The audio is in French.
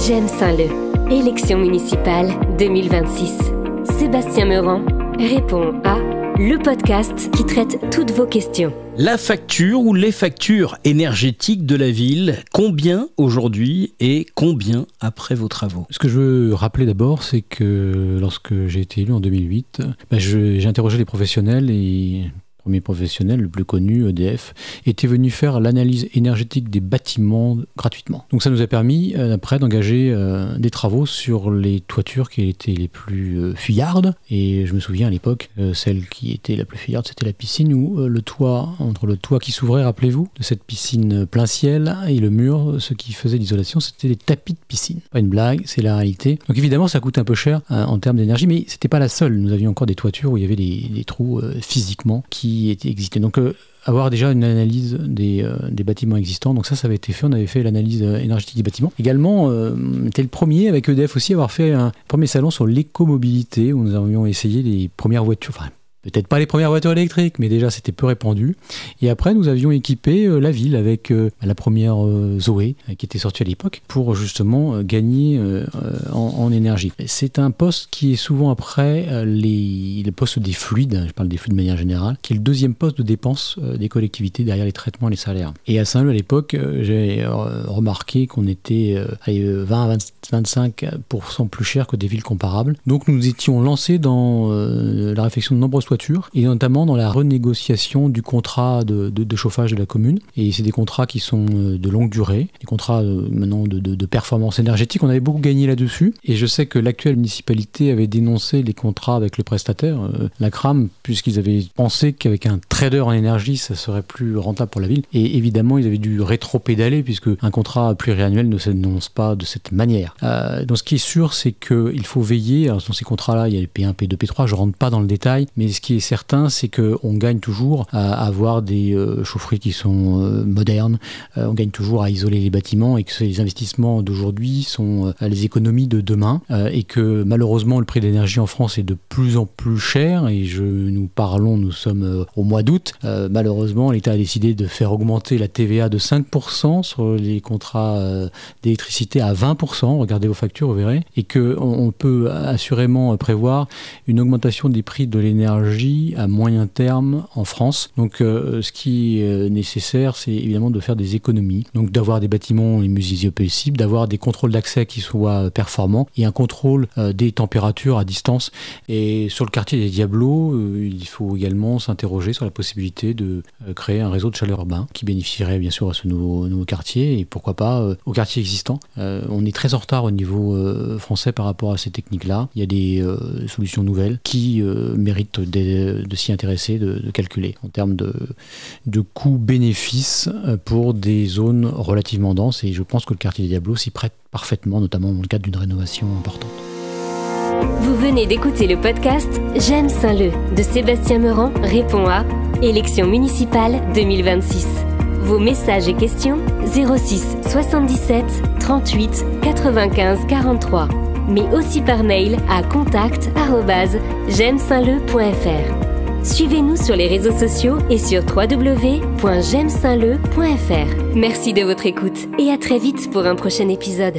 J'aime Saint-Leu. Élection municipale 2026. Sébastien Meurant répond à le podcast qui traite toutes vos questions. La facture ou les factures énergétiques de la ville, combien aujourd'hui et combien après vos travaux? Ce que je veux rappeler d'abord, c'est que lorsque j'ai été élu en 2008, j'ai interrogé les professionnels et le premier professionnel, le plus connu, EDF, était venu faire l'analyse énergétique des bâtiments gratuitement. Donc ça nous a permis après d'engager des travaux sur les toitures qui étaient les plus fuyardes. Et je me souviens à l'époque, celle qui était la plus fuyarde, c'était la piscine où le toit, entre le toit qui s'ouvrait, rappelez-vous, de cette piscine plein ciel et le mur, ce qui faisait l'isolation, c'était des tapis de piscine. Pas une blague, c'est la réalité. Donc évidemment, ça coûte un peu cher en termes d'énergie, mais c'était pas la seule. Nous avions encore des toitures où il y avait des trous physiquement qui existaient. Donc avoir déjà une analyse des bâtiments existants. Donc ça avait été fait. On avait fait l'analyse énergétique des bâtiments. Également, on était le premier avec EDF aussi à avoir fait un premier salon sur l'écomobilité où nous avions essayé les premières voitures. Enfin, peut-être pas les premières voitures électriques, mais déjà c'était peu répandu. Et après, nous avions équipé la ville avec la première Zoé qui était sortie à l'époque pour justement gagner en énergie. C'est un poste qui est souvent après les postes des fluides, je parle des fluides de manière générale, qui est le deuxième poste de dépense des collectivités derrière les traitements et les salaires. Et à Saint-Leu à l'époque, j'ai remarqué qu'on était 20-25% plus cher que des villes comparables. Donc nous étions lancés dans la réflexion de nombreuses toitures et notamment dans la renégociation du contrat de chauffage de la commune. Et c'est des contrats qui sont de longue durée, des contrats maintenant de performance énergétique. On avait beaucoup gagné là-dessus et je sais que l'actuelle municipalité avait dénoncé les contrats avec le prestataire, la CRAM, puisqu'ils avaient pensé qu'avec un trader en énergie, ça serait plus rentable pour la ville. Et évidemment, ils avaient dû rétro-pédaler puisque un contrat pluriannuel ne s'annonce pas de cette manière. Donc ce qui est sûr, c'est qu'il faut veiller. Alors, dans ces contrats-là, il y a les P1, P2, P3, je ne rentre pas dans le détail, mais ce qui est certain, c'est qu'on gagne toujours à avoir des chaufferies qui sont modernes, on gagne toujours à isoler les bâtiments et que les investissements d'aujourd'hui sont les économies de demain et que malheureusement le prix de l'énergie en France est de plus en plus cher et nous sommes au mois d'août. Malheureusement, l'État a décidé de faire augmenter la TVA de 5% sur les contrats d'électricité à 20%. Regardez vos factures, vous verrez. Et qu'on peut assurément prévoir une augmentation des prix de l'énergie à moyen terme en France. Donc ce qui est nécessaire, c'est évidemment de faire des économies, donc d'avoir des bâtiments les mieux isolés possibles, d'avoir des contrôles d'accès qui soient performants et un contrôle des températures à distance. Et sur le quartier des Diablos, il faut également s'interroger sur la possibilité de créer un réseau de chaleur urbain qui bénéficierait bien sûr à ce nouveau quartier et pourquoi pas au quartier existant. On est très en retard au niveau français par rapport à ces techniques-là. Il y a des solutions nouvelles qui méritent de s'y intéresser, de calculer en termes de coûts-bénéfices pour des zones relativement denses. Et je pense que le quartier des Diablos s'y prête parfaitement, notamment dans le cadre d'une rénovation importante. Vous venez d'écouter le podcast J'aime Saint-Leu de Sébastien Meurant répond à Élection municipale 2026. Vos messages et questions 06 77 38 95 43. Mais aussi par mail à contact@j'aimesaintleu.fr. Suivez-nous sur les réseaux sociaux et sur www.j'aimesaintleu.fr. Merci de votre écoute et à très vite pour un prochain épisode.